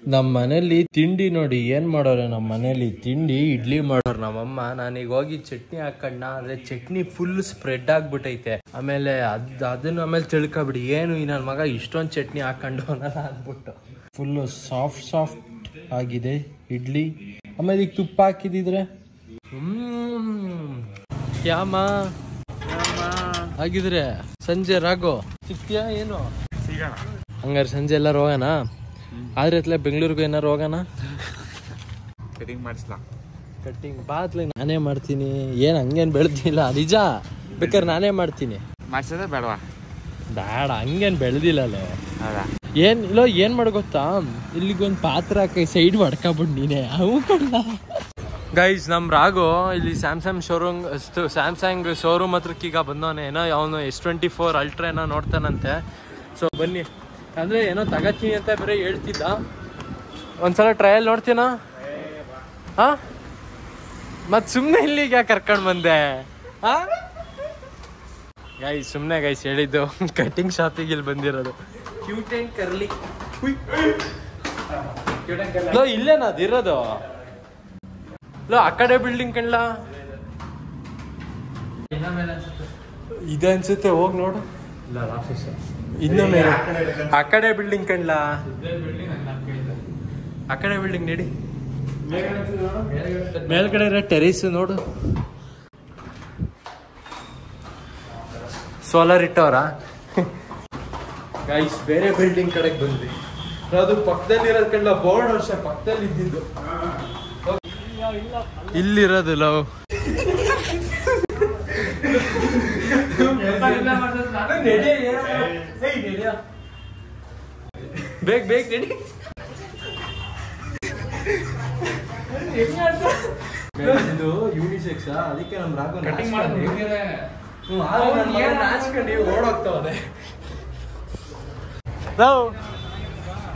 ನಮ್ಮ ಮನೇಲಿ ತಿಂಡಿ ನೋಡಿ ಏನ್ ಮಾಡೋರೆ. ನಮ್ಮ ಮನೇಲಿ ತಿಂಡಿ ಇಡ್ಲಿ ಮಾಡೋರು ನಮ್ಮಮ್ಮ. ನಾನೀಗ ಹೋಗಿ ಚಟ್ನಿ ಹಾಕೊಂಡ, ಆದ್ರೆ ಚಟ್ನಿ ಫುಲ್ ಸ್ಪ್ರೆಡ್ ಆಗ್ಬಿಟ್ಟೈತೆ. ಆಮೇಲೆ ಅದನ್ನ ಆಮೇಲೆ ತಿಳ್ಕೊಬಿಡಿ ಏನು ಈ ನನ್ನ ಮಗ ಇಷ್ಟೊಂದು ಚಟ್ನಿ ಹಾಕೊಂಡು ಅನ್ನಲ್ಲ ಅಂದ್ಬಿಟ್ಟು. ಫುಲ್ಲು ಸಾಫ್ಟ್ ಆಗಿದೆ ಇಡ್ಲಿ. ಆಮೇಲೆ ಈಗ ತುಪ್ಪ ಹಾಕಿದಿದ್ರೆ ಯಾಮ ಹಾಗಿದ್ರೆ ಸಂಜೆ ರಾಗೋ ಸಿಕ್ತಿಯಾ ಏನು? ಹಂಗಾರೆ ಸಂಜೆ ಎಲ್ಲಾರು ಹೋಗೋಣ. ಆದ್ರೆ ಬೆಂಗಳೂರಿಗೆ ಏನಾರು ಹೋಗೋಣ. ಕಟ್ಟಿಂಗ್ ಬಾತ್ಲಿ ನಾನೇ ಮಾಡ್ತೀನಿ. ಏನ್ ಹಂಗೇನ್ ಬೆಳ್ದಿಲ್ಲ ನಿಜ. ಬೇಕಾದ್ರೆ ನಾನೇ ಮಾಡ್ತೀನಿ. ಬೇಡವಾ? ಬೇಡ, ಹಂಗೇನ್ ಬೆಳ್ದಿಲ್ಲಲ್ಲೋ. ಏನ್ ಮಾಡ ಗೊತ್ತಾ, ಇಲ್ಲಿಗೊಂದು ಪಾತ್ರ ಸೈಡ್ ಹೊಡ್ಕೊಬಿಡ್ ನೀನೆ. ಅವು ಕೊಡ್ಲ ಗೈಸ್, ನಮ್ ರಾಗು ಇಲ್ಲಿ ಸ್ಯಾಮ್ಸಂಗ್ ಶೋರೂಮ್ ಹತ್ರಕ್ಕೆ ಈಗ ಬಂದವನೆ. ಏನೋ ಅವನು S24 ಅಲ್ಟ್ರಾ ಏನೋ ನೋಡ್ತಾನಂತೆ. ಸೊ ಬನ್ನಿ, ಅಂದ್ರೆ ಏನೋ ತಗತ್ತೀನಿ ಅಂತ ಬೇರೆ ಹೇಳ್ತಿದ್ದ. ಒಂದ್ಸಲ ಟ್ರಯಲ್ ನೋಡ್ತೀನ. ಹಾ, ಮತ್ ಸುಮ್ನೆ ಇಲ್ಲಿಗೆ ಕರ್ಕೊಂಡ್ ಬಂದೆ. ಗೈಸ್ ಸುಮ್ನೆ ಗೈಸ್ ಹೇಳಿದ್ದು. ಕಟಿಂಗ್ ಶಾಪಿಗೆ ಇಲ್ಲಿ ಬಂದಿರೋದು. Cute and curly. ಇಲ್ಲೇನ ಅದಿರೋದು? ಆ ಕಡೆ ಬಿಲ್ಡಿಂಗ್ ಕಣ್ಲ ಇದೆ ಅನ್ಸುತ್ತೆ. ಹೋಗ್ ನೋಡು. ಇನ್ನ ಮೇಲೆ ಆ ಕಡೆ ಬಿಲ್ಡಿಂಗ್ ಕಣ್ಲ. ಆ ಕಡೆ ಬಿಲ್ಡಿಂಗ್ ನಡಿ. ಮೇಲ್ಗಡೆ ಇರೋ ಟೆರೇಸ್ ನೋಡು. ಸೋಲಾರ್ ಇಟ್ಟವ್ರ. ಗೈಸ್ ಬೇರೆ ಬಿಲ್ಡಿಂಗ್ ಕಡೆಗೆ ಬಂದ್ವಿ. ಅದು ಪಕ್ಕದಲ್ಲಿ ಇರೋದ್ ಕಣ್ಲ. ಬೋರ್ಡ್ ವರ್ಷ ಪಕ್ಕದಲ್ಲಿ ಇದ್ದಿದ್ದು. ಇಲ್ಲಿರೋದು ಲವ್. ಬೇಗ ನಡಿ. ಇದು ಯೂನಿಸೆಕ್ಸ್, ಅದಕ್ಕೆ ನಮ್ ರಾಘವ್ ಓಡೋಗ್ತಾವದೆ.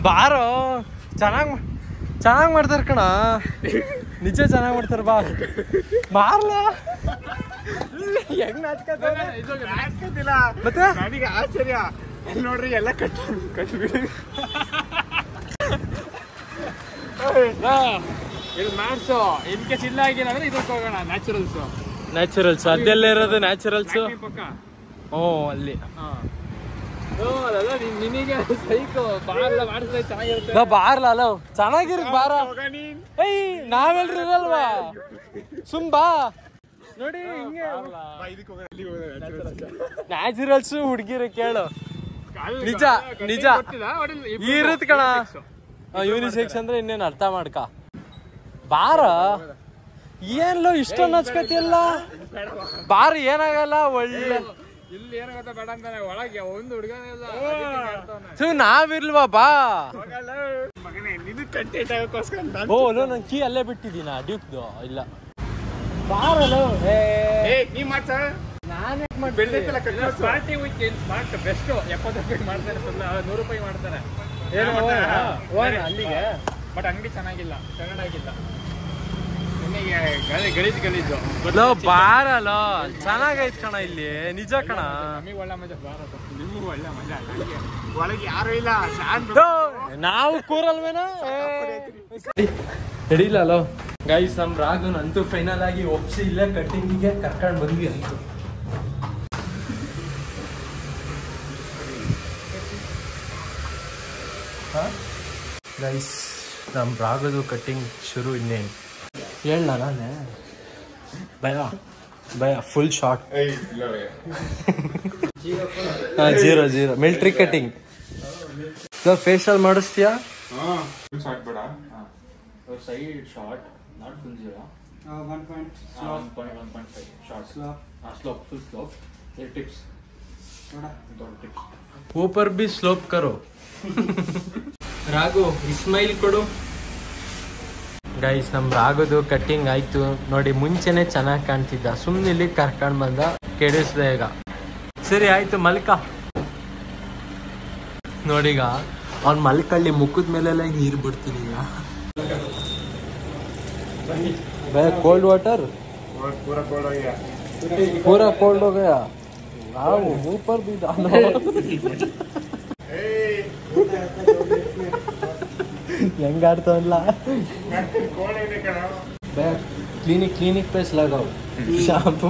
ಬಾರೋ, ಚೆನ್ನಾಗ್ ಮಾಡ್ತಾರ ಕಣ. ನಿಜ ಚೆನ್ನಾಗ್ ಮಾಡ್ತಾರ. ಬಾರ್ಲ ಹೆಂಗ್ ನಾಚ್ಕತಿಲ್ಲ ಮತ್ತೆ. ನನಗೆ ಆಶ್ಚರ್ಯ ನೋಡ್ರಿ, ಎಲ್ಲ ಕಟ್ಬಿಡಿ. ಇದು ಮ್ಯಾಟ್ಸು. ಇನ್ ಕೇಸ್ ಇಲ್ಲ ಆಗಿಲ್ಲ ಅಂದ್ರೆ ಇದಕ್ಕೆ ಹೋಗೋಣ. ನ್ಯಾಚುರಲ್ಸ್ ಅದೆಲ್ಲ ಇರೋದು. ನ್ಯಾಚುರಲ್ಸ್ ಓ ಅಲ್ಲಿ. ನಿನಗೆ ಬಾರ್ಲ ಅಲ್ಲ ಚೆನ್ನಾಗಿರ್ ಬಾರ. ನಾವೆಲ್ರಿ ಇರಲ್ವಾ? ಸುಮ್ ಬಾ ನೋಡಿ. ಹಿಂಗೆ ನ್ಯಾಚುರಲ್ಸ್ ಹುಡ್ಗಿರ ಕೇಳು. ನಿಜ ಇರುತ್ ಕಣ. ಯೂನಿಸೆಕ್ಸ್ ಅಂದ್ರೆ ಇನ್ನೇನು ಅರ್ಥ ಮಾಡ್ಕ. ಬಾರ ಏನ್ಲೋ ಇಷ್ಟೊಂದು ಹಚ್ಕತಿಯಲ್ಲ. ಬಾರ ಏನಾಗಲ್ಲ. ಒಳ್ಳೆ ನಾವಿಲ್ವಾ? ಬಾ. ಓ ಲೋ, ನನ್ ಕೀ ಅಲ್ಲೇ ಬಿಟ್ಟಿದ್ದೀನ ಡ್ಯೂಕ್ದು. ಇಲ್ಲ ಬಾರಲ್ಲ. ಅಲ್ಲಿಗೆ ಬಟ್ ಅಂಗಡಿ ಚೆನ್ನಾಗಿಲ್ಲ, ಚೆನ್ನಾಗಿಲ್ಲ. ಗಲೀಜು ಬಾರಲ್ಲ. ಚೆನ್ನಾಗೈತ್ ಕಣ ಇಲ್ಲಿ. ನಿಜ ಕಣ. ಒಳ್ಳೆ ಮಜಾ. ನಿಮ್ಗೂ ಒಳ್ಳೆ ಮಜಾ. ಒಳಗೆ ಯಾರು ಇಲ್ಲ, ನಾವು ಕೂರಲ್ವೇನೋ. ಹಿಡಿಲೋ ಗೈಸ್. ನಮ್ ರಾಘವನ್ ಅಂತೂ ಫೈನಲ್ ಆಗಿ ಒಪ್ಸಿ ಇಲ್ಲೇ ಕಟ್ಟಿಂಗಿಗೆ ಕರ್ಕೊಂಡ್ ಬಂದ್ವಿ ಅಂತೂ. ಗೈಸ್ ನಮ್ ರಾಘದು ಕಟ್ಟಿಂಗ್ ಶುರು. ಇನ್ನೇನು ಹೇಳ ನಾನೇ ಭಯ full short. 0 military cutting. Facial ಮಾಡಿಸ್ತೀಯಾ? Side short, not full 0. 1.5 short. Slope, full slope. Tips ऊपर भी स्लोप करो. ರಾಘು ಇಸ್ಮೈಲ್ ಕೊಡು. ಗೈಸ್ ನಮ್ ರಾಘದು ಕಟ್ಟಿಂಗ್ ಆಯ್ತು ನೋಡಿ. ಮುಂಚೆನೆ ಚೆನ್ನಾಗಿ ಕಾಣ್ತಿದ್ದ. ಸುಮ್ನೆ ಇಲ್ಲಿ ಕರ್ಕೊಂಡ್ ಬಂದ, ಕೆಡಿಸ್ದೆ ಈಗ. ಸರಿ ಆಯ್ತು ಮಲ್ಕ. ನೋಡಿಗ ಅವ್ನ್ ಮಲ್ಕಳ್ಳಿ ಮುಖದ ಮೇಲೆಲ್ಲ ನೀರ್ ಬಿಡ್ತೀನಿ ಈಗ. कोल्ड वाटर पूरा कोल्ड हो गया. मुंह पर भी डालो. ಹೆಂಗಾಡ್ತವಲ್ಲ क्लिनिक पे लगाओ शैम्पू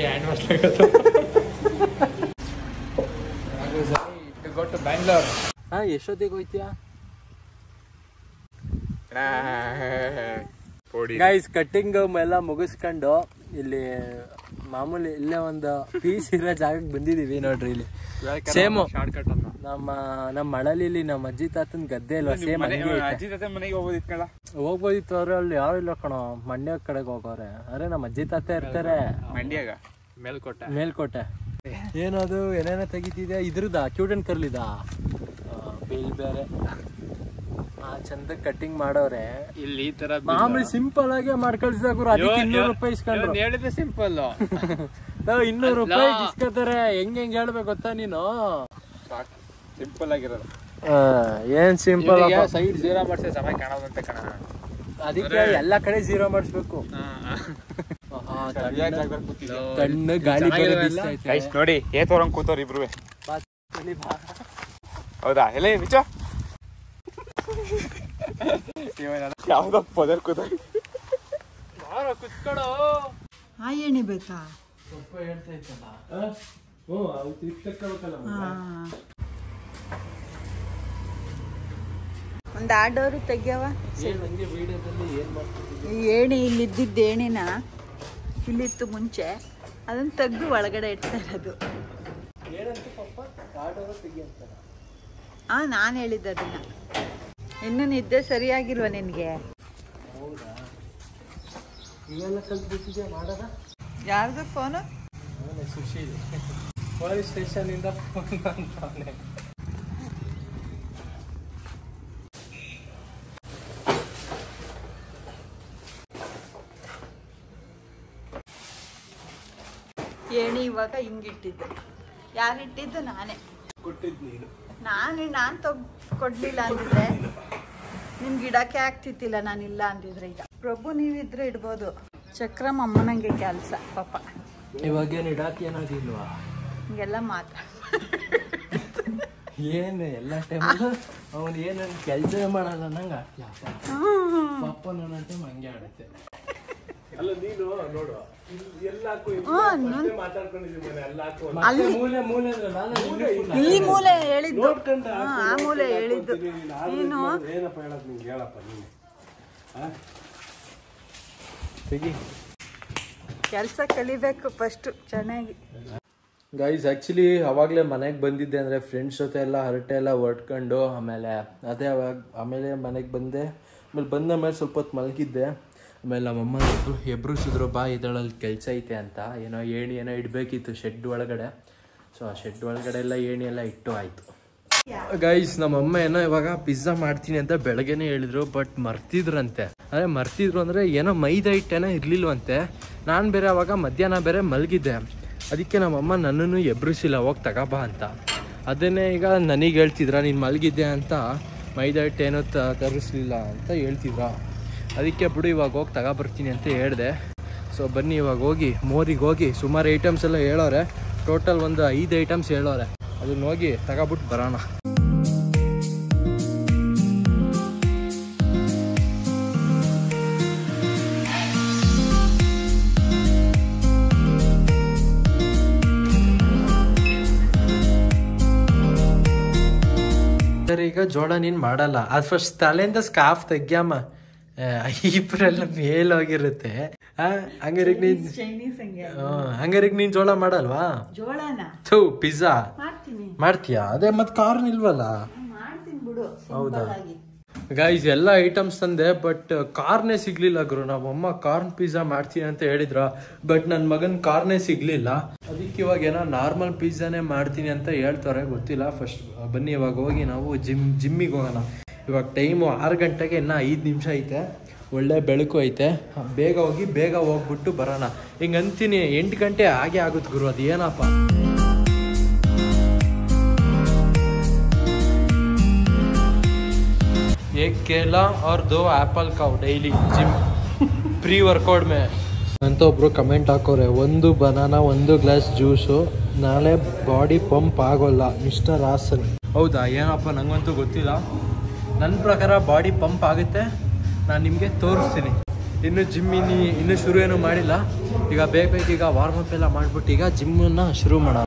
हैंड वॉश लगाओ गो टू बैंगलोर हाँ ಎಷ್ಟೊತ್ತಿಗೆ ಹೋಗ್ತೀಯಾ ಗೈಸ್ ಕಟ್ಟಿಂಗ್ ಎಲ್ಲ ಮುಗಿಸ್ಕೊಂಡು ಇಲ್ಲಿ ಮಾಮೂಲಿ ಇಲ್ಲೇ ಒಂದು ಪೀಸ್ ಇರೋ ಜಾಗಕ್ಕೆ ಬಂದಿದೀವಿ ನೋಡ್ರಿ ಇಲ್ಲಿ ಸೇಮು ನಮ್ಮ ಮಳಲಿ ನಮ್ಮ ಅಜ್ಜಿ ತಾತನ ಗದ್ದೆ ಅಲ್ವಾ ಸೇಮ್ ಹೋಗ್ಬೋದಿತ್ತು ಅವ್ರೆ ಅಲ್ಲಿ ಯಾರು ಇಲ್ಲ ಕಣೋ ಮಂಡ್ಯ ಕಡೆಗೆ ಹೋಗೋರೆ ಅರೆ ನಮ್ಮ ಅಜ್ಜಿ ತಾತ ಇರ್ತಾರೆ ಮಂಡ್ಯಾಗ ಮೇಲ್ಕೋಟೆ ಏನದು ಏನೇನೋ ತೆಗಿತಿದ್ಯಾ ಇದ್ರದಾ ಕ್ಯೂಟ್ ಅಂಡ್ ಕರ್ಲಿದ ಬೇಲ್ ಬೇರೆ ಚಂದ ಕಟ್ಟಿಂಗ್ ಮಾಡೋರೆ ಇಲ್ಲಿ ಈ ತರ ಮಾಮೂಲಿ ಸಿಂಪಲ್ ಆಗಿ ಮಾಡ್ಕಳ್ಸಿದಾಗ್ರು ಅದಕ್ಕೆ 200 ರೂಪಾಯಿ ಇಸ್ಕೊಂಡ್ರು ಹೇಳಿದ್ರೆ ಸಿಂಪಲ್ 200 ರೂಪಾಯಿ ಇಸ್ಕೊತಾರೆ ಹೆಂಗ್ ಹೇಳ್ಬೇಕು ಗೊತ್ತಾ ನೀನು ಸಿಂಪಲ್ ಆಗಿರೋದು ಏನ್ ಸಿಂಪಲ್ ಸೈಡ್ ಜೀರೋ ಮಾಡಿಸಿ ಚೆನ್ನಾಗಿ ಕಾಣೋದಂತೆ ಕಣ ಅದಕ್ಕೆ ಎಲ್ಲಾ ಕಡೆ ಜೀರೋ ಮಾಡಿಸ್ಬೇಕು ಕಣ್ಣು ಗಾಳಿ ನೋಡಿ ಏತೋರಂಗ್ ಕೂತವ್ರ ಇಬ್ರು ಹೌದಾ ಎಲ್ಲ ವಿಚ ಯಾವ್ದೋ ಪದರ್ ಕೂತ ಕುತ್ಕೊಳೋ ಆ ಎಣ್ಣೆ ಬೇಕಾ ಸ್ವಲ್ಪ ಹೇಳ್ತಾ ಇತ್ತಲ್ಲ ಒಂದು ಆಡೋರು ತೆಗ್ಯವ ಏಣಿ ಇಲ್ಲಿದ್ದಿದ್ದು ಏಣಿನ ಇಲ್ಲಿತ್ತು ಮುಂಚೆ ಅದನ್ನ ತೆಗ್ದು ಒಳಗಡೆ ಇಡ್ತಾ ಇರೋದು ನಾನು ಹೇಳಿದ್ದೆ ಅದನ್ನ ಇನ್ನು ನಿದ್ದೆ ಸರಿಯಾಗಿಲ್ವ ನಿನ್ಗೆ ಯಾರ್ದು ಫೋನು ಸುಶೀಲ್ ಪೊಲೀಸ್ ಸ್ಟೇಷನ್ ಇಂದ ಫೋನ್ ಅಂತಾನೆ ಏಣಿ ಇವಾಗ ಹಿಂಗಿಟ್ಟಿದ್ದು ಯಾರಿಟ್ಟಿದ್ದು ನಾನೇ ಕೊಟ್ಟಿದ್ದು ನೀನು ನಾನು ಕೊಡ್ಲಿಲ್ಲ ಅಂದಿದ್ರೆ ನಿಮ್ಗೆ ಇಡಕ್ಕೆ ಆಗ್ತಿತ್ತಿಲ್ಲ ನಾನಿಲ್ಲ ಅಂದಿದ್ರೆ ಈಗ ಪ್ರಭು ನೀವಿದ್ರೆ ಇಡ್ಬೋದು ಚಕ್ರಮ್ಮ ಅಮ್ಮನಂಗೆ ಕೆಲಸ ಪಾಪ ಇವಾಗೇನು ಇಡಾಕಿ ಏನಾದಿಲ್ವಾ ಹಿಂಗೆಲ್ಲ ಏನು ಎಲ್ಲ ಟೈಮಲ್ಲೂ ಅವನು ಏನು ಕೆಲಸ ಮಾಡಲ್ಲ ನಂಗೆ ಆಗ್ತೀಯ ಪಾಪ ನನ್ನ ಟೈಮ್ ಹಂಗೆ ಆಡುತ್ತೆ ಅಲ್ಲ ನೀನು ನೋಡು ಈ ಮೂಲೆ ಹೇಳಿದ್ದು ಆ ಮೂಲೆ ಹೇಳಿದ್ದು ನೀನು ಕೆಲಸ ಕಲಿಬೇಕು ಫಸ್ಟ್ ಚೆನ್ನಾಗಿ ಗೈಸ್ ಆ್ಯಕ್ಚುಲಿ ಅವಾಗಲೇ ಮನೆಗೆ ಬಂದಿದ್ದೆ ಅಂದರೆ ಫ್ರೆಂಡ್ಸ್ ಜೊತೆ ಎಲ್ಲ ಹರಟೆ ಎಲ್ಲ ಹೊಡ್ಕೊಂಡು ಆಮೇಲೆ ಮನೆಗೆ ಬಂದೆ ಆಮೇಲೆ ಬಂದ ಮೇಲೆ ಸ್ವಲ್ಪ ಹೊತ್ತು ಮಲಗಿದ್ದೆ ಆಮೇಲೆ ನಮ್ಮಮ್ಮ ಎಬ್ರಿಸಿದ್ರು ಬಾ ಇದರಲ್ಲಿ ಕೆಲಸ ಐತೆ ಅಂತ ಏಣಿ ಏನೋ ಇಡಬೇಕಿತ್ತು ಶೆಡ್ ಒಳಗಡೆ ಸೊ ಆ ಶೆಡ್ ಒಳಗಡೆ ಎಲ್ಲ ಏಣಿ ಎಲ್ಲ ಇಟ್ಟು ಆಯಿತು ಗೈಸ್ ನಮ್ಮಮ್ಮ ಏನೋ ಇವಾಗ ಪಿಜ್ಜಾ ಮಾಡ್ತೀನಿ ಅಂತ ಬೆಳಗ್ಗೆನೇ ಹೇಳಿದ್ರು ಬಟ್ ಮರ್ತಿದ್ರಂತೆ ಮರ್ತಿದ್ರು ಅಂದರೆ ಏನೋ ಮೈದಾ ಹಿಟ್ಟೇನೋ ಇರಲಿಲ್ವಂತೆ ನಾನು ಬೇರೆ ಅವಾಗ ಮಧ್ಯಾಹ್ನ ಬೇರೆ ಮಲಗಿದ್ದೆ ಅದಕ್ಕೆ ನಮ್ಮಮ್ಮ ನನ್ನನ್ನು ಎಬ್ರಿಸಿಲ್ಲ ಹೋಗಿ ತಗೋಬಾ ಅಂತ ಅದನ್ನೇ ಈಗ ನನಗೆ ಹೇಳ್ತಿದ್ರ ನೀನು ಮಲಗಿದ್ದೆ ಅಂತ ಮೈದಾ ಹಿಟ್ಟು ಏನೋ ತರಿಸ್ಲಿಲ್ಲ ಅಂತ ಹೇಳ್ತಿದ್ರ ಅದಕ್ಕೆ ಬಿಡು ಇವಾಗ ಹೋಗಿ ತಗೊಬರ್ತೀನಿ ಅಂತ ಹೇಳಿದೆ ಸೊ ಬನ್ನಿ ಇವಾಗ ಹೋಗಿ ಮೋರಿಗೆ ಹೋಗಿ ಸುಮಾರು ಐಟಮ್ಸ್ ಎಲ್ಲ ಹೇಳೋರೆ ಟೋಟಲ್ ಒಂದು 5 ಐಟಮ್ಸ್ ಹೇಳೋರೆ ಅದನ್ನ ಹೋಗಿ ತಗೊಬಿಟ್ಟು ಬರೋಣ ಈಗ ಜೋಳ ನೀನು ಮಾಡಲ್ಲ ಅದು ಫಸ್ಟ್ ತಲೆಯಿಂದ ಸ್ಕಾಫ್ ತೆಗ್ಯಮ್ಮ ಇಬ್ಬರೆಲ್ಲ ಮೇಲೋಗಿರುತ್ತೆ ಹಂಗಾರಿಗೆ ನೀನ್ ಜೋಳ ಮಾಡಲ್ವಾ ಥೂ ಪಿಜ್ಜಾ ಮಾಡ್ತೀಯಾ ಅದೇ ಮತ್ ಕಾರ್ನ್ ಇಲ್ವಲ್ಲ ಹೌದಾ ಗೈಸ್ ಎಲ್ಲ ಐಟಮ್ಸ್ ತಂದೆ ಬಟ್ ಕಾರ್ನೇ ಸಿಗ್ಲಿಲ್ಲ ಗುರು ನಮ್ಮಮ್ಮ ಕಾರ್ನ್ ಪಿಜ್ಜಾ ಮಾಡ್ತೀನಿ ಅಂತ ಹೇಳಿದ್ರ ಬಟ್ ನನ್ನ ಮಗನ್ ಕಾರ್ನೇ ಸಿಗ್ಲಿಲ್ಲ ಅದಕ್ಕೆ ಇವಾಗ ಏನೋ ನಾರ್ಮಲ್ ಪಿಜ್ಜಾನೇ ಮಾಡ್ತೀನಿ ಅಂತ ಹೇಳ್ತಾರೆ ಗೊತ್ತಿಲ್ಲ ಫಸ್ಟ್ ಬನ್ನಿ ಇವಾಗ ಹೋಗಿ ನಾವು ಜಿಮ್ಮಿಗೆ ಹೋಗೋಣ ಇವಾಗ ಟೈಮು 6 ಗಂಟೆಗೆ ಇನ್ನು 5 ನಿಮಿಷ ಐತೆ ಒಳ್ಳೆ ಬೆಳಕು ಐತೆ ಬೇಗ ಹೋಗಿ ಬೇಗ ಹೋಗ್ಬಿಟ್ಟು ಬರೋಣ ಹಿಂಗೆ ಅಂತೀನಿ 8 ಗಂಟೆ ಹಾಗೆ ಆಗುತ್ತೆ ಗುರು ಅದು ಏನಪ್ಪ एक केला और 2 एप्पल खाओ डेली जिम प्री वर्कआउट में ಅಂತ ಒಬ್ರು ಕಮೆಂಟ್ ಹಾಕೋರೆ, 1 ಬನಾನಾ 1 ಗ್ಲಾಸ್ ಜ್ಯೂಸು ನಾಳೆ ಬಾಡಿ ಪಂಪ್ ಆಗೋಲ್ಲ ಮಿಸ್ಟರ್ ಹಾಸನ್. ಹೌದಾ? ಏನಪ್ಪ ನಂಗಂತೂ ಗೊತ್ತಿಲ್ಲ. ನನ್ನ ಪ್ರಕಾರ ಬಾಡಿ ಪಂಪ್ ಆಗುತ್ತೆ, ನಾನು ನಿಮಗೆ ತೋರಿಸ್ತೀನಿ. ಇನ್ನು ಜಿಮ್ ಇನ್ನೂ ಶುರು ಏನೂ ಮಾಡಿಲ್ಲ. ಈಗ ಬೇಗ ಈಗ ವಾರ್ಮಪ್ ಎಲ್ಲ ಮಾಡಿಬಿಟ್ಟು ಈಗ ಜಿಮ್ಮನ್ನು ಶುರು ಮಾಡೋಣ.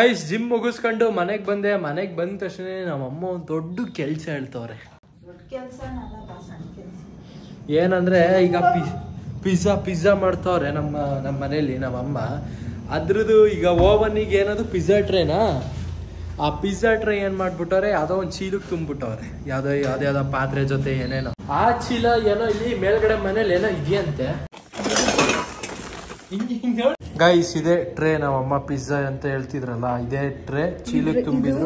ಗೈಸ್ ಜಿಮ್ ಮುಗಿಸ್ಕೊಂಡು ಮನೆಗೆ ಬಂದೆ. ಮನೆಗೆ ಬಂದ ತಕ್ಷಣ ನಮ್ಮಮ್ಮ ಒಂದು ದೊಡ್ಡ ಕೆಲಸ ಹೇಳ್ತವ್ರೆ. ಏನಂದ್ರೆ ಈಗ ಪಿಜ್ಜಾ ಮಾಡ್ತವ್ರೆ ನಮ್ಮ ಮನೇಲಿ ನಮ್ಮಮ್ಮ. ಅದ್ರದ್ದು ಈಗ ಓವನಿಗೆ ಏನದು ಪಿಜ್ಜಾ ಟ್ರೇನಾ, ಆ ಪಿಜ್ಜಾ ಟ್ರೇ ಏನ್ ಮಾಡ್ಬಿಟ್ಟವ್ರೆ, ಯಾವುದೋ ಒಂದು ಚೀಲಕ್ಕೆ ತುಂಬಿಟ್ಟವ್ರೆ, ಯಾವ್ದೋ ಪಾತ್ರೆ ಜೊತೆ ಏನೇನೋ. ಆ ಚೀಲ ಏನೋ ಇಲ್ಲಿ ಮೇಲ್ಗಡೆ ಮನೇಲಿ ಏನೋ ಇದೆಯಂತೆ. ಗೈಸ್ ಇದೇ ಟ್ರೇ ನಮ್ಮಮ್ಮ ಪಿಜ್ಜಾ ಅಂತ ಹೇಳ್ತಿದ್ರಲ್ಲ, ಇದೇ ಟ್ರೇ ಚೀಲಕ್ಕೆ ತುಂಬಿದ್ರು.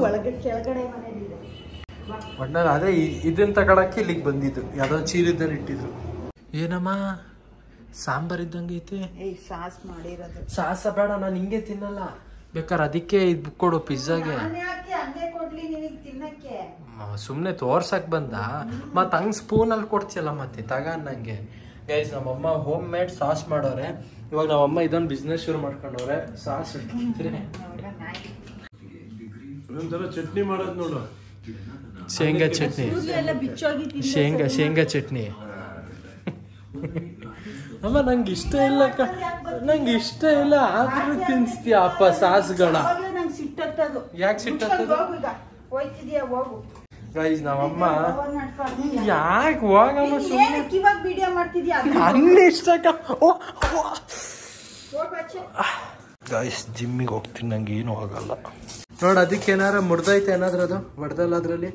ಒಟ್ನಲ್ಲಿ ಅದೇ ಇದನ್ನ ತಗೊಳಕ್ಕೆ ಇಲ್ಲಿಗೆ ಬಂದಿದ್ದು, ಯಾವ್ದೋ ಚೀಲದಲ್ಲಿ ಇಟ್ಟಿದ್ರು. ಏನಮ್ಮ ಸಾಂಬಾರ್ ಇದ್ದಂಗೆ ಐತೆ. ಸಾಸ ಬೇಡ, ನಾನು ಹಿಂಗೆ ತಿನ್ನಲ್ಲ. ಬೇಕಾದ್ರೆ ಅದಕ್ಕೆ ಇದು ಕೊಡು ಪಿಜ್ಜಾಗೆ. ಸುಮ್ನೆ ತೋರ್ಸಕ್ ಬಂದ, ಮತ್ ಹಂಗ್ ಸ್ಪೂನಲ್ಲಿ ಕೊಡ್ತಿಯಲ್ಲ ಮತ್ತೆ ತಗ ನಂಗೆ. ಗೈಸ್ ನಮ್ಮಮ್ಮ ಹೋಮ್ ಮೇಡ್ ಸಾಸ್ ಮಾಡೋರೆ. ಇವಾಗ ನಮ್ಮಮ್ಮ ಇದೊಂದು ಬಿಸ್ನೆಸ್ ಶುರು ಮಾಡ್ಕೊಂಡವ್ರೆ. ಸಾಸ್ ಚಟ್ನಿ ಮಾಡೋದು ನೋಡು, ಶೇಂಗಾ ಚಟ್ನಿ, ಶೇಂಗಾ ಚಟ್ನಿ. ಅಮ್ಮ ನಂಗೆ ಇಷ್ಟ ಇಲ್ಲ, ನಂಗೆ ಇಷ್ಟ ಇಲ್ಲ, ಆದ್ರೂ ತಿನ್ಸ್ತೀಯ ಅಪ್ಪ ಸಾಸ್ಗಳ. ಯಾಕೆ ಸಿಟ್ಟತ್ತದು? ಗೈಸ್ ನಮ್ಮಮ್ಮ ಯಾಕೆ ಹೋಗಮ್ಮ ಸುಮ್ಮನೆ ಇಷ್ಟ. ಗೈಸ್ ಜಿಮ್ಮಿಗೆ ಹೋಗ್ತೀನಿ, ನಂಗೆ ಏನು ಆಗಲ್ಲ ನೋಡ್. ಅದಕ್ಕೆ ಏನಾರ ಮುಡ್ದೈತೆ ಏನಾದ್ರೂ, ಅದು ಹೊಡೆದಲ್ಲ ಅದ್ರಲ್ಲಿ.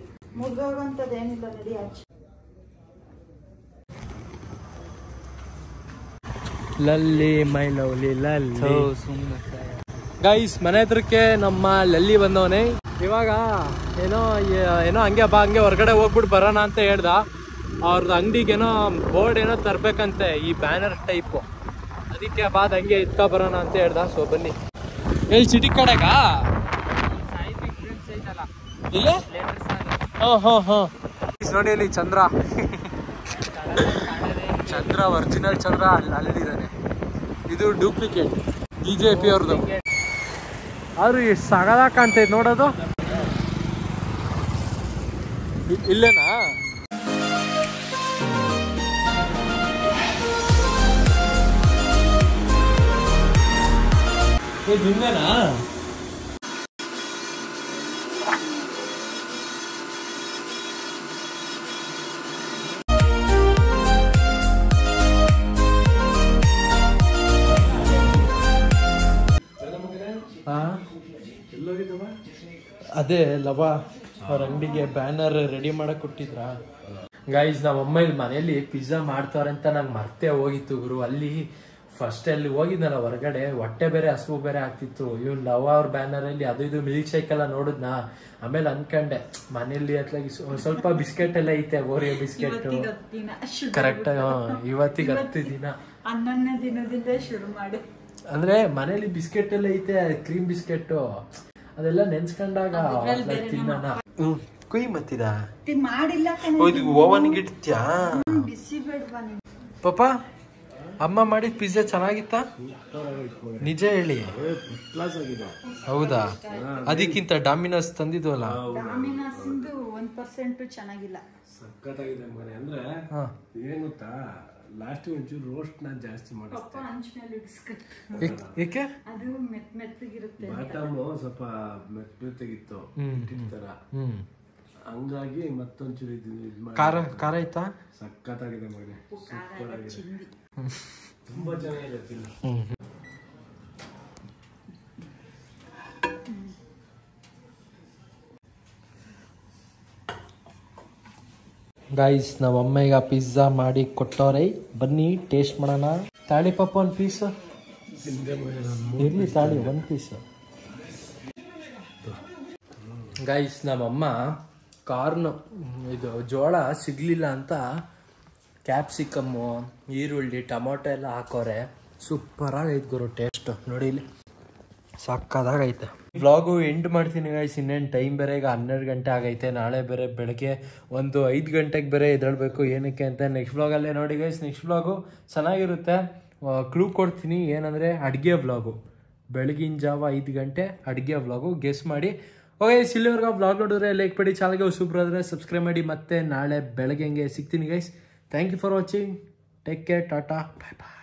ಲಲ್ಲಿ ಮೈ ಲವ್ಲಿ ಲಲ್ಲಿ. ಗೈಸ್ ಮನೆ ಹತ್ರಕ್ಕೆ ನಮ್ಮ ಲಲ್ಲಿ ಬಂದವನೇ. ಇವಾಗ ಏನೋ ಹಂಗೆ ಹೊರಗಡೆ ಹೋಗ್ಬಿಟ್ಟು ಬರೋಣ ಅಂತ ಹೇಳ್ದ. ಅವ್ರದ್ದು ಅಂಗಡಿಗೇನೋ ಬೋರ್ಡ್ ಏನೋ ತರ್ಬೇಕಂತೆ, ಈ ಬ್ಯಾನರ್ ಟೈಪು. ಅದಕ್ಕೆ ಬಾದ್ ಹಂಗೆ ಇದ್ಕ ಬರೋಣ ಅಂತ ಹೇಳ್ದ. ಸೊ ಬನ್ನಿ. ಎಲ್ಲಿ ಸಿಟಿ ಕಡೆಗ ಇಲ್ಲ? ನೋಡಿ ಅಲ್ಲಿ ಚಂದ್ರ ಒರಿಜಿನಲ್ ಚಂದ್ರ ಅಲ್ಲಿದ್ದಾನೆ. ಇದು ಡೂಪ್ಲಿಕೇಟ್ BJP ಅವ್ರದ್ದು. ಆದ್ರೂ ಎಷ್ಟು ಸಗದಾಗ ಕಾಣ್ತೈತೆ ನೋಡೋದು. ಇಲ್ಲೇನಾ? ಹಿಂದೇನಾ? ಅದೇ ಲವ ಅವ್ರ ಅಂಗಡಿಗೆ ಬ್ಯಾನರ್ ರೆಡಿ ಮಾಡಕ್ ಕೊಟ್ಟಿದ್ರ. ಗೈಸ್ ನಮ್ಮಮ್ಮ ಇಲ್ಲಿ ಮನೇಲಿ ಪಿಜ್ಜಾ ಮಾಡ್ತಾವ್ರೆ ಅಂತ ನಂಗೆ ಮರ್ತೇ ಹೋಗಿತ್ತು ಗುರು. ಅಲ್ಲಿ ಫಸ್ಟ್ ಅಲ್ಲಿ ಹೋಗಿದ್ನಲ್ಲ ಹೊರಗಡೆ, ಹೊಟ್ಟೆ ಬೇರೆ ಹಸುವು ಬೇರೆ ಆಗ್ತಿತ್ತು. ಇವ್ನು ಲವ ಅವ್ರ ಬ್ಯಾನರ್ ಅಲ್ಲಿ ಅದು ಇದು ಮಿಲ್ಕ್ ಶೇಕ್ ಎಲ್ಲ ನೋಡಿದ್ನಾ. ಆಮೇಲೆ ಅನ್ಕಂಡೆ ಮನೇಲಿ ಅತ್ಲಾಗಿ ಸ್ವಲ್ಪ ಬಿಸ್ಕೆಟ್ ಎಲ್ಲ ಐತೆ, ಓರಿಯೋ ಬಿಸ್ಕೆಟ್. ಕರೆಕ್ಟ್ ಇವತ್ತಿಗೆ 10 ದಿನ, 11ನೇ ದಿನದಿಂದ ಶುರು ಮಾಡಿ. ಅಂದ್ರೆ ಮನೇಲಿ ಬಿಸ್ಕೆಟ್ ಎಲ್ಲ ಐತೆ, ಕ್ರೀಮ್ ಬಿಸ್ಕೆಟ್ ಅದೆಲ್ಲ ನೆನ್ಸ್ಕೊಂಡಾಗ ತಿನ್ನೋಣ. ಕುಯ್ ಮತ್ತಿದ ಮಾಡಿಲ್ಲ ಓವನ್ಗೆ ಇಡ್ತ್ಯಾ? ಪಾಪ ಅಮ್ಮ ಮಾಡಿದ ಪಿಜ್ಜಾ ಚೆನ್ನಾಗಿತ್ತ? ನಿಜ ಹೇಳಿ. ಹೌದಾ? ಅದಕ್ಕಿಂತ ಡಾಮಿನೋಸ್ ತಂದಿದ್ವಲ್ಲ, ಡಾಮಿನೋಸ್ 1% ಚೆನ್ನಾಗಿಲ್ಲ. ಸಕ್ಕತ್ತಾಗಿದೆ ಮನೆ. ಅಂದ್ರೆ ಏನ್ ಗೊತ್ತಾ, ಲಾಸ್ಟ್ ಒಂಚೂರು ರೋಸ್ಟ್ ನಾನು ಜಾಸ್ತಿ ಮಾಡಿದ್ದೆ. ಏಕೆ? ಅದು ಮೆತ್ತಗಿರುತ್ತೆ. ಬಾಟಮ್ ಸ್ವಲ್ಪ ಮೆತ್ತಗಿತ್ತು ತರ, ಹಂಗಾಗಿ ಮತ್ತೊಂಚೂರು ಖಾರ ಆಯ್ತಾ? ಸಕ್ಕತ್ತಾಗಿದೆ ಮನೆ, ಸೂಪರ್ ಆಗಿದೆ, ತುಂಬಾ ಚೆನ್ನಾಗಿದೆ ತಿನ್ನು. ಗೈಸ್ ನಮ್ಮಮ್ಮ ಈಗ ಪಿಜ್ಜಾ ಮಾಡಿ ಕೊಟ್ಟವ್ರೆ, ಬನ್ನಿ ಟೇಸ್ಟ್ ಮಾಡೋಣ. ತಾಳಿ ಪಾಪ ಒಂದು ಪೀಸ್ ಇರ್ಲಿ, ತಾಳಿ ಒಂದು ಪೀಸ್. ಗೈಸ್ ನಮ್ಮಮ್ಮ ಕಾರ್ನ್ ಇದು ಜೋಳ ಸಿಗ್ಲಿಲ್ಲ ಅಂತ ಕ್ಯಾಪ್ಸಿಕಮ್ಮು, ಈರುಳ್ಳಿ, ಟೊಮೊಟೊ ಎಲ್ಲ ಹಾಕೋರೆ. ಸೂಪರಾಗೈತೆ ಗುರು ಟೇಸ್ಟ್. ನೋಡಿ ಇಲ್ಲಿ ಸಕ್ಕದಾಗೈತೆ. ವ್ಲಾಗು ಎಂಡ್ ಮಾಡ್ತೀನಿ ಗೈಸ್. ಇನ್ನೇನು ಟೈಮ್ ಬೇರೆ ಈಗ 12 ಗಂಟೆ ಆಗೈತೆ. ನಾಳೆ ಬೇರೆ ಬೆಳಗ್ಗೆ ಒಂದು 5 ಗಂಟೆಗೆ ಬೇರೆ ಎದ್ದೇಳಬೇಕು. ಏನಕ್ಕೆ ಅಂತ ನೆಕ್ಸ್ಟ್ ವ್ಲಾಗಲ್ಲೇ ನೋಡಿ ಗೈಸ್. ನೆಕ್ಸ್ಟ್ ವ್ಲಾಗು ಚೆನ್ನಾಗಿರುತ್ತೆ. ಕ್ಲೂ ಕೊಡ್ತೀನಿ ಏನಂದರೆ ಅಡುಗೆ ವ್ಲಾಗು. ಬೆಳಗಿನ ಜಾವ 5 ಗಂಟೆ ಅಡುಗೆ ವ್ಲಾಗು, ಗೆಸ್ ಮಾಡಿ. ಓಕೆ, ಇಲ್ಲಿವರೆಗೂ ವ್ಲಾಗ್ ನೋಡಿದ್ರೆ ಲೈಕ್ ಮಾಡಿ, ಚಾನಲ್ಗೆ ಹೊಸಬ್ರು ಆದರೆ ಸಬ್ಸ್ಕ್ರೈಬ್ ಮಾಡಿ. ಮತ್ತೆ ನಾಳೆ ಬೆಳಗ್ಗೆ ಹಂಗೆ ಸಿಗ್ತೀನಿ guys. Thank you for watching. Take care, tata, bye bye.